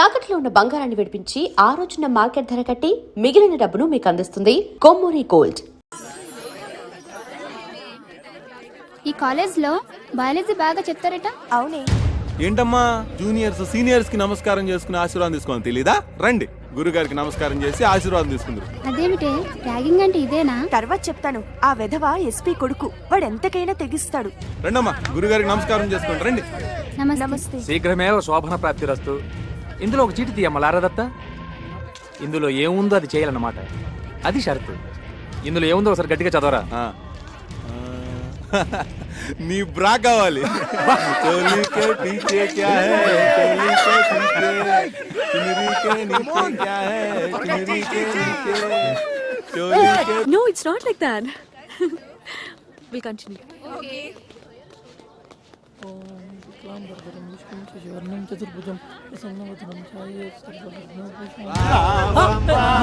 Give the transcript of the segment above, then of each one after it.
తాకట్లో ఉన్న బంగారాన్ని విడిపించి ఆ రోజున మార్కెట్ ధర కట్టి మిగిలిన డబ్బును మీకు అందిస్తుంది కొమ్మూరి గోల్డ్. ఈ కాలేజ్లో బయాలజీ బాగా చెప్తారట. అవునే. ఏంటమ్మా జూనియర్స్ సీనియర్స్ కి నమస్కారం చేసుకుని ఆశీర్వాదం తీసుకోని తెలీదా? రండి గురుగారికి నమస్కారం చేసి ఆశీర్వాదం తీసుకుందరు. అదేమిటే ర్యాగింగ్ అంటే ఇదేనా? తర్వాత చెప్తాను. ఆ వెధవ ఎస్పీ కొడుకు, వాడు ఎంతకైనా తెగిస్తాడు. రండమ్మా గురుగారికి నమస్కారం చేసుకోండి. రండి. నమస్తే. శీఘ్రమేవ శోభన ప్రాప్తిరస్తు. ఇందులో ఒక చీటి తీయమ్మ లారదత్త. ఇందులో ఏముందో అది చేయాలన్నమాట. అది షరతు. ఇందులో ఏముందో ఒకసారి గట్టిగా చదవరా. నీ బ్రా కావాలి. No, it's not like that. We'll continue. Okay.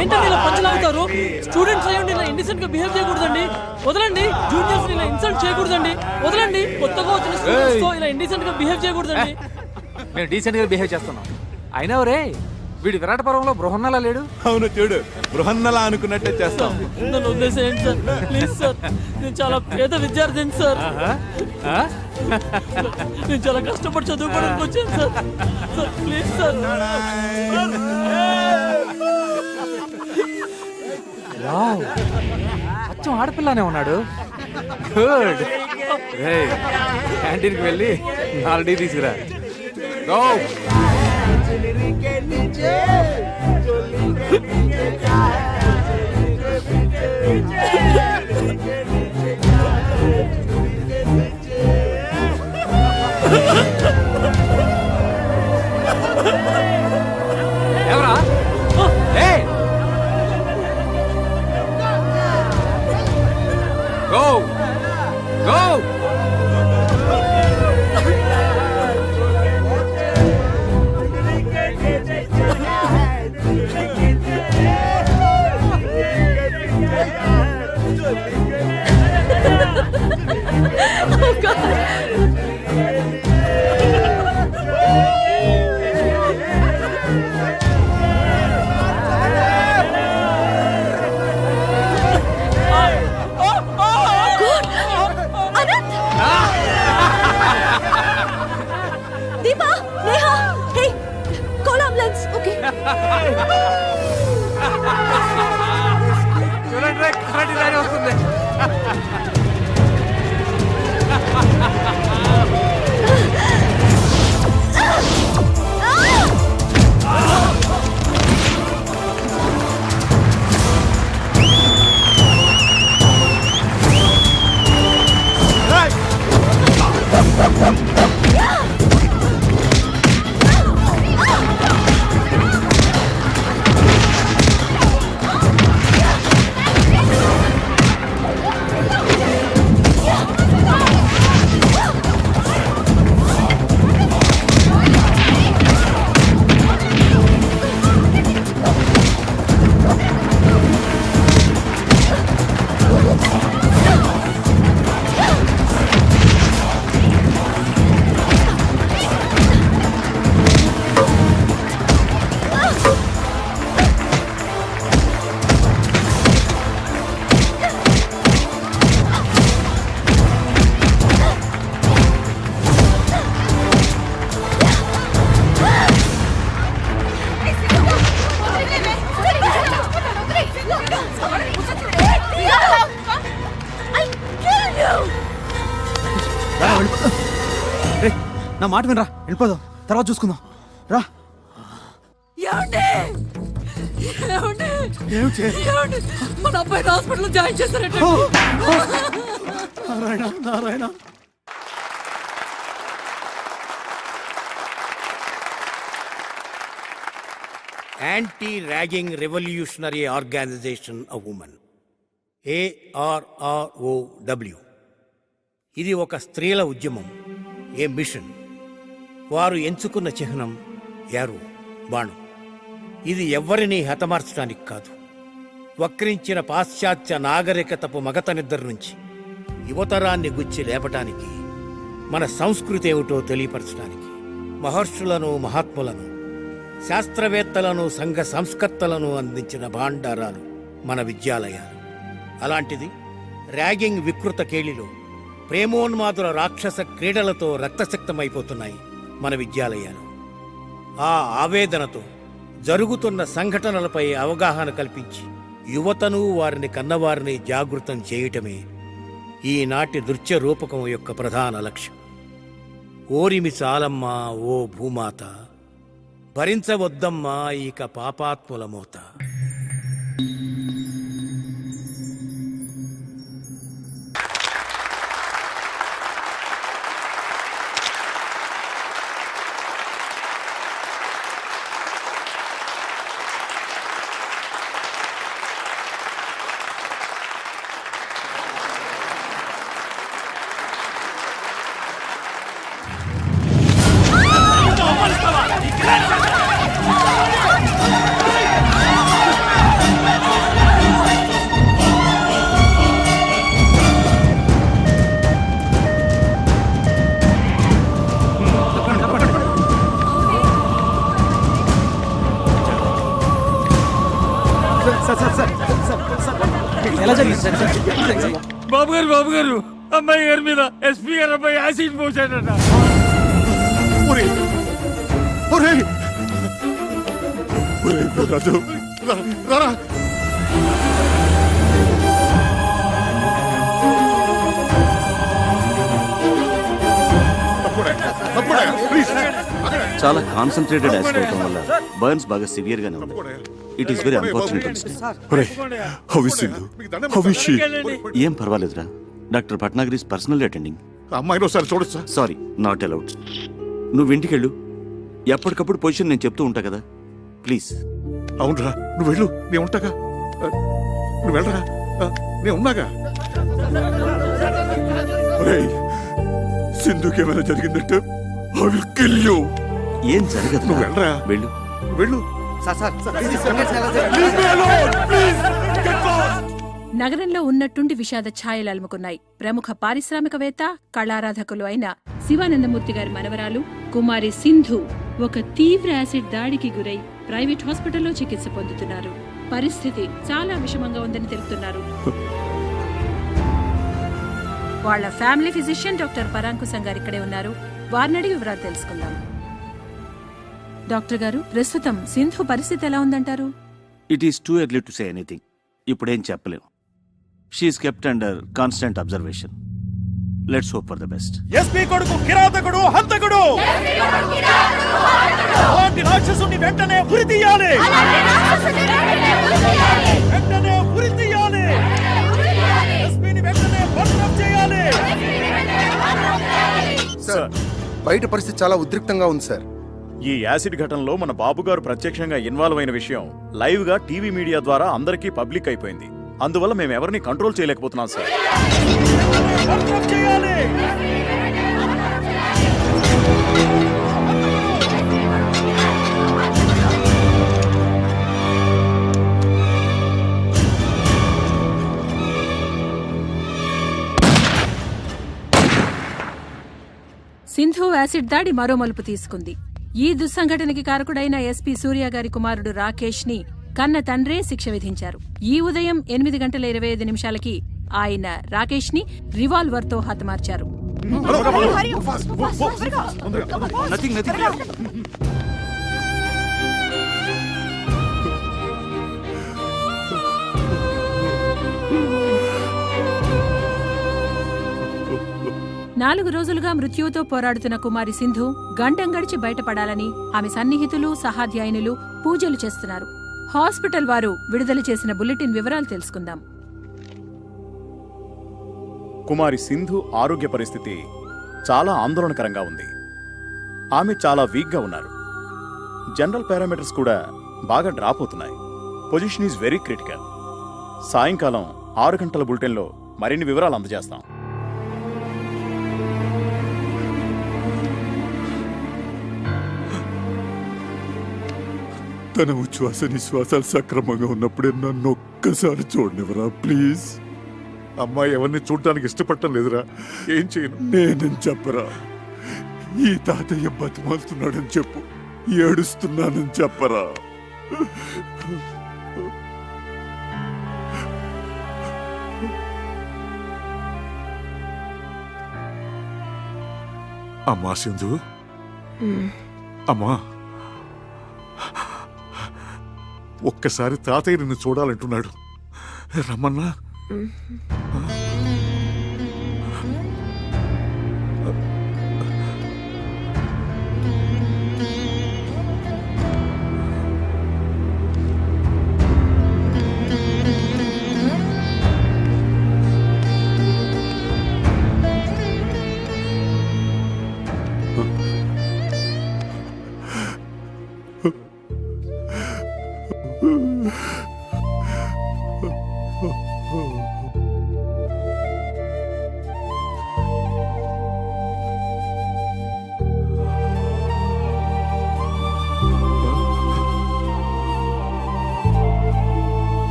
ఏంటండి ఇలా పంచలాగుతారు? స్టూడెంట్స్ అయ్యండి ఇలా ఇండిసెంట్ గా బిహేవ్ చేయకూడదండి. వదలండి. జూనియర్స్ ఇలా ఇన్సల్ట్ చేయకూడదండి. వదలండి. కొత్తగా వచ్చిన స్టూడెంట్స్ తో ఇలా ఇండిసెంట్ గా బిహేవ్ చేయకూడదండి. మేము డీసెంట్ గా బిహేవ్ చేస్తున్నాం. అయినా రే వీడి విరాట పర్వంలో బృహన్నలా లేడు. అవును చూడు, బృహన్నలా అనుకున్నట్టే చేస్తాం. నన్ను వదిలేసేయండి సార్, ప్లీజ్ సార్. నేను చాలా పేద విద్యార్థిని సార్. నేను చాలా కష్టపడి చదువుకోవడానికి వచ్చాను సార్. Sir please sir. అచ్చం ఆడపిల్లనే ఉన్నాడు. గుడ్. క్యాంటీన్కి వెళ్ళి 4 తీసుకురా. గో. ఎవరా? Go go. Deepa, Neha, hey, call ambulance. Okay. చూడండి కరెంట్ దారి వస్తుంది. నా మాట వినరా, వెళ్ళిపోదాం, తర్వాత చూసుకుందాం. రా. మన అబ్బాయి హాస్పిటల్ జాయిన్ చేస్తారంటే. Narayana Narayana. Anti-Ragging Revolutionary Organization of Women, ARROW. ఇది ఒక స్త్రీల ఉద్యమం, ఏ మిషన్. వారు ఎంచుకున్న చిహ్నం యారో, బాణం. ఇది ఎవ్వరినీ హతమార్చడానికి కాదు, వక్రించిన పాశ్చాత్య నాగరికతపు మగత నిద్ర నుంచి యువతరాన్ని గుచ్చి లేపటానికి, మన సంస్కృతి ఏమిటో తెలియపరచడానికి. మహర్షులను మహాత్ములను శాస్త్రవేత్తలను సంఘ సంస్కర్తలను అందించిన భాండారాలు మన విద్యాలయాలు. అలాంటిది ర్యాగింగ్ వికృత కేళిలో ప్రేమోన్మాదుల రాక్షస క్రీడలతో రక్తసిక్తమైపోతున్నాయి మన విద్యాలయాలు. ఆ ఆవేదనతో జరుగుతున్న సంఘటనలపై అవగాహన కల్పించి యువతను వారిని కన్నవారిని జాగృతం చేయటమే ఈనాటి నృత్య రూపకం యొక్క ప్రధాన లక్ష్యం. ఓరిమి చాలమ్మా ఓ భూమాత, భరించవద్దమ్మా ఇక పాపాత్ముల మోత. ఎలా జరిగింది సార్? బాబు గారు అమ్మాయి గారి మీద ఎస్పీ గారు అబ్బాయి యాసిడ్ పోసాడట. ఒరేయ్, ఒరేయ్, ఒరేయ్ రాజు, రారా. చాలా కాన్సన్ట్రేటెడ్ యాసిడ్ అవటం వల్ల బర్న్స్ బాగా సివియర్ గానే ఉంది. It is very unfortunate. ఏం పర్వాలేదురా, doctor Bhatnagar is personal attending. అమ్మాయిని ఒకసారి చూడొచ్చా? Sorry, not allowed. నువ్వు ఇంటికెళ్ళు, ఎప్పటికప్పుడు పొజిషన్ నేను చెప్తూ ఉంటా కదా, ప్లీజ్. అవునరా, నువ్వు వెళ్ళు, నేను ఉంటాగా. నువ్వు వెళ్ళరా, నేను ఉన్నాగా. సింధుకి ఏమైనా జరిగిందంటే I will kill you. ఏం జరగదు, నువ్వు వెళ్ళరా, వెళ్ళు. వెళ్ళు. నగరంలో ఉన్నట్టుండి విషాద ఛాయలు అలుముకున్నాయి. ప్రముఖ పారిశ్రామికవేత్త, కళారాధకులు అయిన శివానందమూర్తి గారి మనవరాలు కుమారి సింధు ఒక తీవ్ర యాసిడ్ దాడికి గురై ప్రైవేట్ హాస్పిటల్లో చికిత్స పొందుతున్నారు. పరిస్థితి చాలా విషమంగా ఉందని తెలుపుతున్నారు. వాళ్ళ ఫ్యామిలీ ఫిజిషియన్ డాక్టర్ పరాంకుశం గారు ఇక్కడే ఉన్నారు. వారిని అడిగి వివరాలు తెలుసుకుందాం. డాక్టర్ గారు, ప్రస్తుతం సింధు పరిస్థితి ఎలా ఉందంటారు? It is too early to say anything. ఇప్పుడేం చెప్పలేం. She is kept under constant observation. Let's hope for the best. SP కొడుకు కిరాతకుడు, హంతకుడు, అలాంటి రాక్షసుని వెంటనే ఉరి తీయాలి, వెంటనే ఉరి తీయాలి, ఎస్పీని వెంటనే బర్తరఫ్ చేయాలి. సార్, బయట పరిస్థితి చాలా ఉద్రిక్తంగా ఉంది సార్. ఈ యాసిడ్ ఘటనలో మన బాబు గారు ప్రత్యక్షంగా ఇన్వాల్వ్ అయిన విషయం లైవ్ గా టీవీ మీడియా ద్వారా అందరికీ పబ్లిక్ అయిపోయింది. అందువల్ల మేము ఎవరిని కంట్రోల్ చేయలేకపోతున్నాం సార్. సింధు యాసిడ్ దాడి మరో మలుపు తీసుకుంది. ఈ దుస్సంఘటనకి కారకుడైన ఎస్పీ సూర్య గారి కుమారుడు రాకేష్ ని కన్న తండ్రే శిక్ష విధించారు. ఈ ఉదయం 8:25 ఆయన రాకేష్ ని రివాల్వర్ తో హతమార్చారు. నాలుగు రోజులుగా మృత్యువుతో పోరాడుతున్న కుమారి సింధు గంటం గడిచి బయటపడాలని ఆమె సన్నిహితులు, సహాధ్యాయునులు పూజలు చేస్తున్నారు. హాస్పిటల్ వారు విడుదల చేసిన బులెటిన్ వివరాలు తెలుసుకుందాం. కుమారి సింధు ఆరోగ్య పరిస్థితి చాలా ఆందోళనకరంగా ఉంది. ఆమె చాలా వీక్ గా ఉన్నారు. జనరల్ పారామీటర్స్ కూడా బాగా డ్రాప్ అవుతున్నాయి. Position is very critical. సాయంకాలం 6 గంటల బులెటిన్లో మరిన్ని వివరాలు అందజేస్తాం. తన ఉచ్ఛ్వాస నిశ్వాసాలు సక్రమంగా ఉన్నప్పుడే నన్ను ఒక్కసారి చూడనివరా ప్లీజ్. అమ్మాయి ఎవరిని చూడటానికి ఇష్టపడటం లేదురా. ఏం చేయను? నేనని చెప్పరా. ఈ తాతయ్య బతిమాలుతున్నాడని చెప్పు. ఏడుస్తున్నానని చెప్పరా. అమ్మా సింధు, అమ్మా, ఒక్కసారి తాతయ్య నిన్ను చూడాలంటున్నాడు. రమ్మన్నా.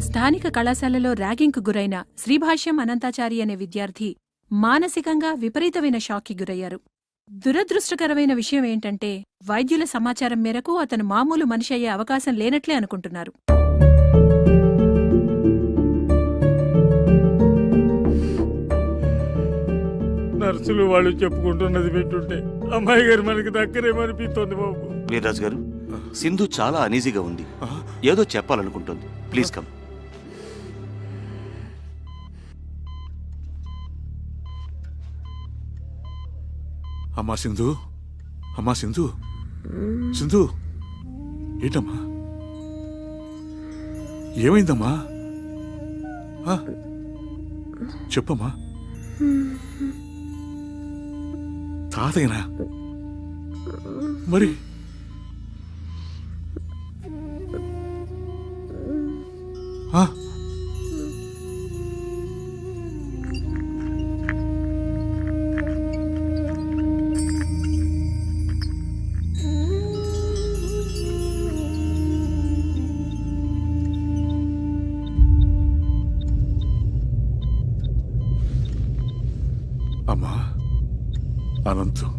స్థానిక కళాశాలలో ర్యాగింగ్కు గురైన శ్రీభాష్యం అనంతాచారి అనే విద్యార్థి మానసికంగా విపరీతమైన షాక్కి గురయ్యారు. దురదృష్టకరమైన విషయం ఏంటంటే వైద్యుల సమాచారం మేరకు అతను మామూలు మనిషి అయ్యే అవకాశం లేనట్లే అనుకుంటున్నారు. నర్సులు వాళ్ళు చెప్పుకుంటున్నది వింటుంటే అమ్మాయి గారు మనకి దగ్గరేమనిపిస్తోంది బాబు. వీర్రాజు గారు, సింధు చాలా అనీజీగా ఉంది, ఏదో చెప్పాలనుకుంటుంది. Please come. అమ్మా సింధు, అమ్మా సింధు, సింధు, ఏంటమ్మా, ఏమైందమ్మా? చెప్పమ్మా. తాతయ్యనా? మరి అమ్మా అనంతం,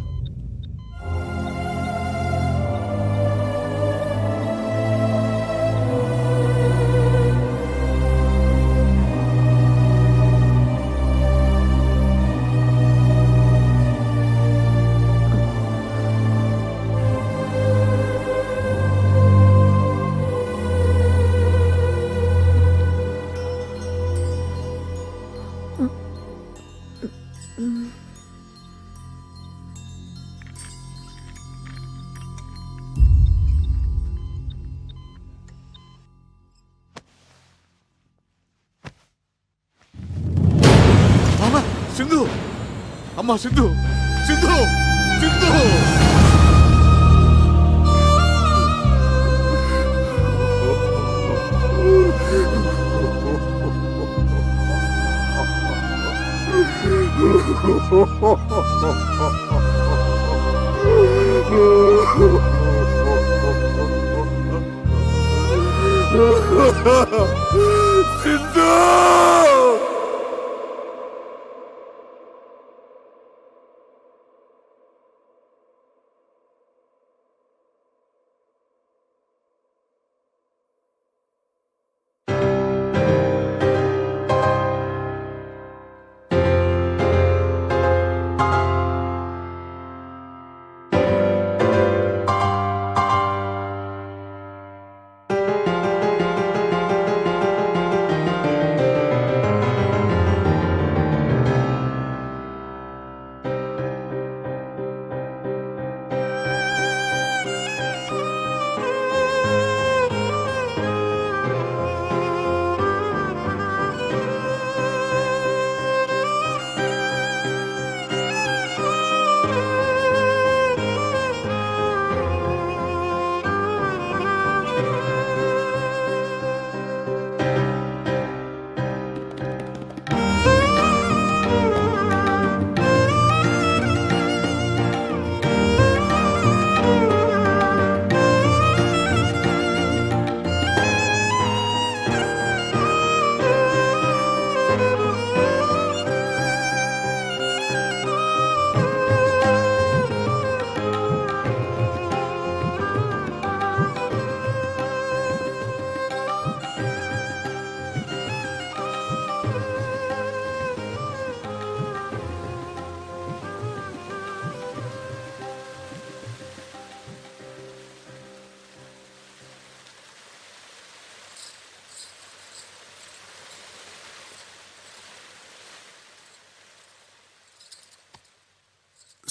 సింధు, అమ్మా సింధు, సింధు, సింధు. సింధు.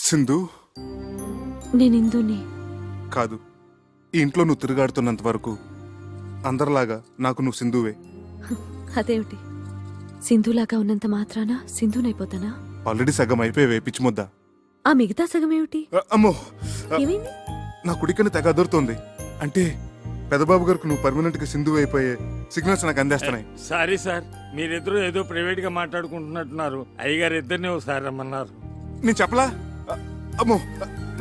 సింధు నేను ఇందుని కాదు, ఈ ఇంట్లో నువ్వు తిరుగాడుతున్నంత వరకు అందరిలాగా నాకు నువ్వు సింధువే. అదేమిటి సింధులాగా ఉన్నంత మాత్రాన సింధునైపోతానా? ఆల్రెడీ సగం అయిపోయావే పిచ్చి ముద్ద. ఆ మిగతా సగం ఏమిటి? అమ్మో, ఏమైంది? నా కుడికని తెగ అదురుతోంది. అంటే పెదబాబు గారికి నువ్వు పర్మనెంట్ గా సింధు అయిపోయే సిగ్నల్స్ నాకు అందేస్తున్నాయి. సారీ సార్, మీరిద్దరూ ఏదో ప్రైవేట్ గా మాట్లాడుకుంటున్నట్టున్నారు. అయ్యగారు ఇద్దరిని ఒకసారి రమ్మన్నారు. నేను చెప్పలా? అమ్మో,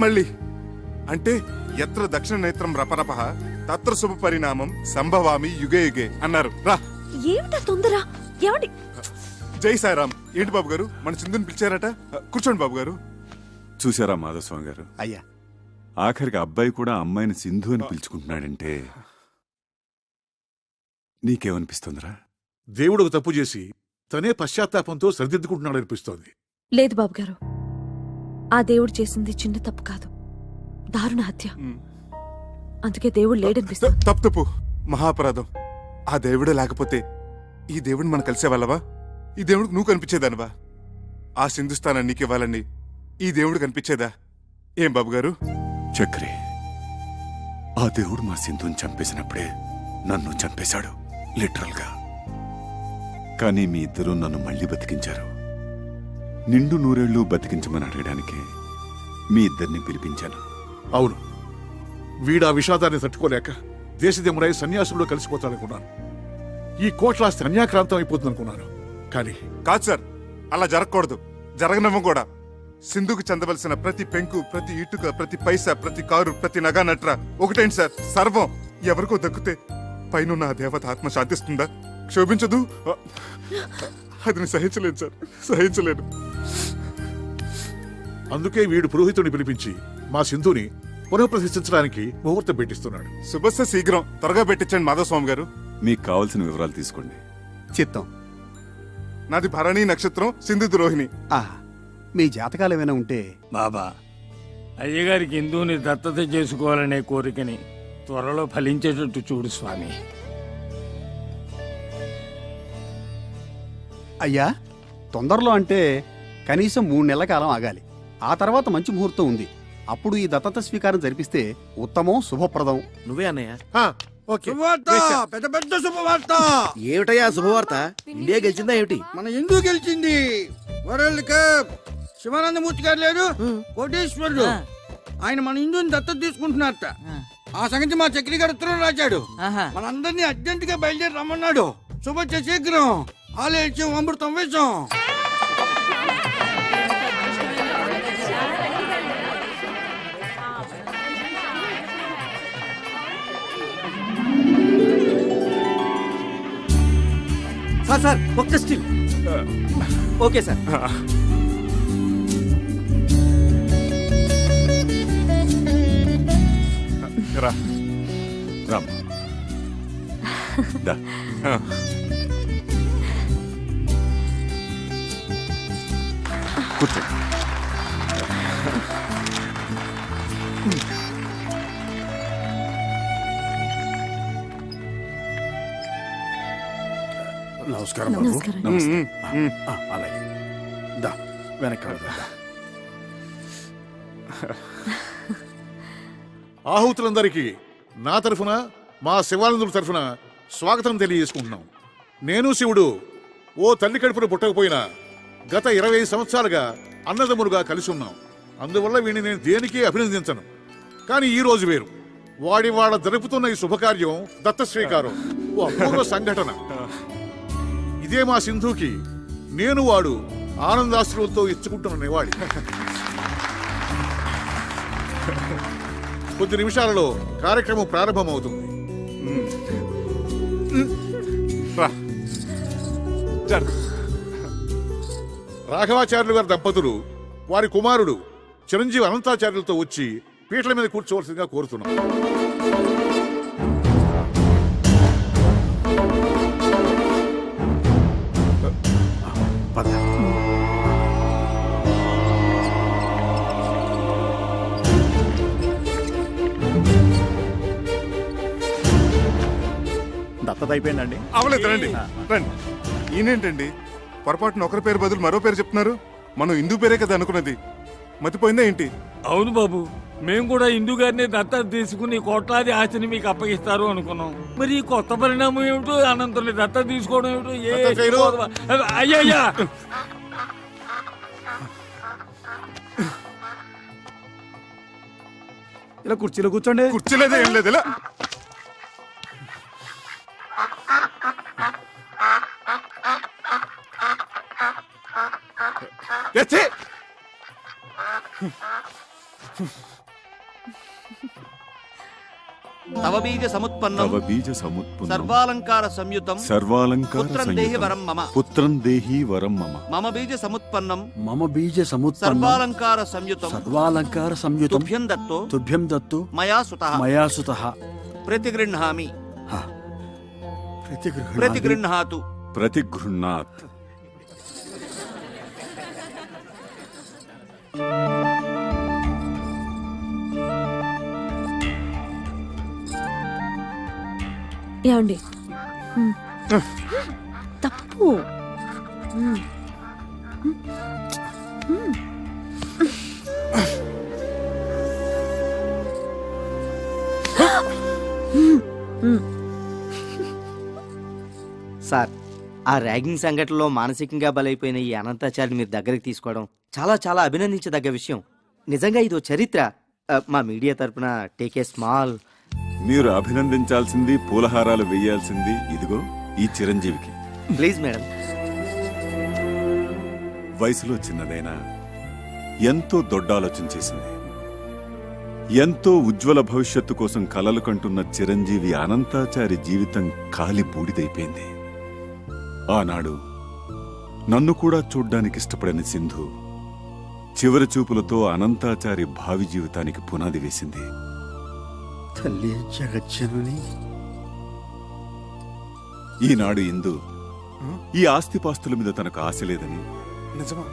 మళ్ళీ అంటే ఎత్ర దక్షిణ నేత్రం రపరప తత్ర శుభ పరిణామం సంభవామి యుగే యుగే అన్నారు. రా. ఏమిటా తొందర? ఏమండి? జై సాయిరామ్. ఏంటి బాబు గారు, మన సింధుని పిలిచారట? కూర్చోండి బాబు గారు. చూసారా మాధవస్వామి గారు, అయ్యా, ఆఖరికి అబ్బాయి కూడా అమ్మాయిని సింధు అని పిలుచుకుంటున్నాడంటే నీకేమనిపిస్తుందిరా? దేవుడు తప్పు చేసి తనే పశ్చాత్తాపంతో సరిదిద్దుకుంటున్నాడు అనిపిస్తోంది. లేదు బాబు గారు, ఆ దేవుడు చేసింది చిన్న తప్పు కాదు, దారుణ హత్య. అందుకే దేవుడు లేడనిపిస్తుంది. తప్పు మహాపరాధం. ఆ దేవుడే లేకపోతే ఈ దేవుడిని మనం కలిసేవాళ్ళవా? ఈ దేవుడికి నువ్వు కనిపించేదానివా? ఆ సింధుస్థానాన్ని నీకు ఇవ్వాలని ఈ దేవుడు కనిపించేదా? ఏం బాబు గారు? చక్రి, ఆ దేవుడు మా సింధుని చంపేసినప్పుడే నన్ను చంపేశాడు, లిటరల్ గా. కానీ మీ ఇద్దరూ నన్ను మళ్ళీ బతికించారు. నిండు నూరేళ్లు బతికించమని అడగడానికి మీ ఇద్దరిని పిలిపించాను. అవును, వీడా విషాదాన్ని తట్టుకోలేక దేశదేమురై సన్యాసుల్లో కలిసిపోతాడనుకున్నాను. ఈ కోట్లాస్తి అన్యాక్రాంతం అయిపోతుందనుకున్నాను. కానీ కాదు సార్, అలా జరగకూడదు, జరగనివ్వం కూడా. సింధుకు చెందవలసిన ప్రతి పెంకు, ప్రతి ఇటుక, ప్రతి పైసా, ప్రతి కారు, ప్రతి నగా నట్ర ఒకటేంటి సార్, సర్వం ఎవరికో దక్కితే పైన ఆ దేవత ఆత్మ శాంతిస్తుందా? క్షోభించదు. అది నేను సహించలేదు సార్, సహించలేను. అందుకే వీడు పురోహితుడిని పిలిపించి మా సింధుని పునఃప్రతిష్ఠించడానికి ముహూర్తం పెట్టిస్తున్నాడు. శుభస్య శీఘ్రం, త్వరగా పెట్టించండి మాధవస్వామి గారు. మీకు కావలసిన వివరాలు తీసుకోండి. చిత్తం. నాది భరణి నక్షత్రం, సింధు ద్రోహిణి. మీ జాతకాలు ఏమైనా ఉంటే బాబా, అయ్యగారికి హిందువుని దత్తత చేసుకోవాలనే కోరికని త్వరలో ఫలించేటట్టు చూడు స్వామి. అయ్యా, తొందరలో అంటే కనీసం 3 నెలల కాలం ఆగాలి. ఆ తర్వాత మంచి ముహూర్తం ఉంది. అప్పుడు ఈ దత్తత స్వీకారం జరిపిస్తే ఉత్తమం, శుభప్రదం. నువ్వే అన్నయ్య. పెద్ద పెద్ద శుభవార్త. ఏమిటయ్యా శుభవార్త? ఇండియా గెలిచిందా ఏమిటి? మన ఎందుకు గెలిచింది? World cup. శివానందమూర్తి గారు లేరు, కోటేశ్వరుడు, ఆయన మన హిందూని దత్తత తీసుకుంటున్నారట. ఆ సంగతి మా చక్రి గారు ఉత్తరం రాశాడు. మనందరినీ అర్జెంట్ గా బయలుదేరి రమ్మన్నాడు. శుభ శీఘ్రం. ఆలయం అమృతం వేషం. సార్ ఒక్క స్టిల్. Okay sir. రా రామ్, దా. కూర్చో. నమస్కారం బాబు. నమస్తే. అలాగే దా, వెనక్కి వెళ్దాం. ఆహుతులందరికీ నా తరఫున, మా శివానందుల తరఫున స్వాగతం తెలియజేసుకుంటున్నాం. నేను శివుడు ఓ తల్లి కడుపున పుట్టకపోయినా గత 20 సంవత్సరాలుగా అన్నదమ్ములుగా కలిసి ఉన్నాం. అందువల్ల వీడిని నేను దేనికి అభినందించను. కానీ ఈ రోజు వేరు. వాడి వాళ్ళ జరుపుతున్న ఈ శుభకార్యం దత్త స్వీకారం ఓ అపూర్వ సంఘటన. ఇదే మా సింధుకి నేను వాడు ఆనందాశ్రులతో ఇచ్చుకుంటున్న నివాళి. కొద్ది నిమిషాలలో కార్యక్రమం ప్రారంభమవుతుంది. రాఘవాచార్యులు గారి దంపతులు వారి కుమారుడు చిరంజీవి అనంతాచార్యులతో వచ్చి పీటల మీద కూర్చోవలసిందిగా కోరుతున్నాం. దత్తత అయిపోయిందండి. అవలేదు, రండి రండి. ఈయనేంటండి పొరపాటున ఒకరి పేరు బదులు మరో పేరు చెప్తున్నారు? మనం హిందూ పేరే కదా అనుకున్నది. మతిపోయిందా ఏంటి? అవును బాబు, మేము కూడా హిందూ గారిని దత్తత తీసుకుని కోట్లాది ఆస్తిని మీకు అప్పగిస్తారు అనుకున్నాం. మరి ఈ కొత్త పరిణామం ఏమిటో, అనంతుని దత్తత తీసుకోవడం ఏమిటో దత్తత చేయరు. అయ్యయ్యా ఇలా కుర్చీలో కూర్చోండి. కుర్చీలేదే ఏం లేదు, ఇలా ఎచ్చి! తవ బీజ సముత్పన్నం తవ బీజ సముత్పన్నం సర్వాలంకార సంయుతం సర్వాలంకార పుత్రం దేహి వరం మమ. పుత్రం దేహి వరం మమ. మమ బీజ సముత్పన్నం మమ బీజ సముత్పన్నం సర్వాలంకార సంయుతం సర్వాలంకార సంయుతం తుభ్యం దత్తో తుభ్యం దత్తు మయా సుతః మయా సుతః ప్రతిగృహ్ణామి ప్రతిగృహ ప్రతిగృహ్ణాతు. ప్రతిగృహ్ణాత్. ఏమండి తప్పు. సార్, ఆ ర్యాగింగ్ సంఘటనలో మానసికంగా బలైపోయిన ఈ అనంతాచారిని మీరు దగ్గరికి తీసుకోవడం చాలా చాలా అభినందించదగ్గ విషయం. నిజంగా ఇదో చరిత్ర. మా మీడియా తరపున టేక్ ఏ స్మాల్. మీరు అభినందించాల్సింది, పూలహారాలు వేయాల్సింది ఇదిగో ఈ చిరంజీవికి. Please madam. వయసులో చిన్నదైనా ఎంతో దొడ్డాలోచన చేసింది. ఎంతో ఉజ్వల భవిష్యత్తు కోసం కలలు కంటున్న చిరంజీవి అనంతాచారి జీవితం కాలి బూడిదైపోయింది. ఆనాడు నన్ను కూడా చూడ్డానికి ఇష్టపడని సింధు చివరి చూపులతో అనంతాచారి భావి జీవితానికి పునాది వేసింది. తల్లి జగజ్జనని. ఈనాడు ఇందు ఈ ఆస్తిపాస్తుల మీద తనకు ఆశ లేదని,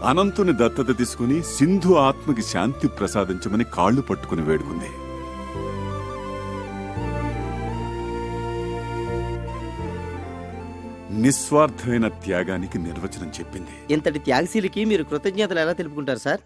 అనంతుని దత్తత తీసుకుని సింధు ఆత్మకి శాంతి ప్రసాదించమని కాళ్లు పట్టుకుని వేడుకుంది. నిస్వార్థమైన త్యాగానికి నిర్వచనం చెప్పింది. ఇంతటి త్యాగశీలికి మీరు కృతజ్ఞతలు ఎలా తెలుపుకుంటారు సార్?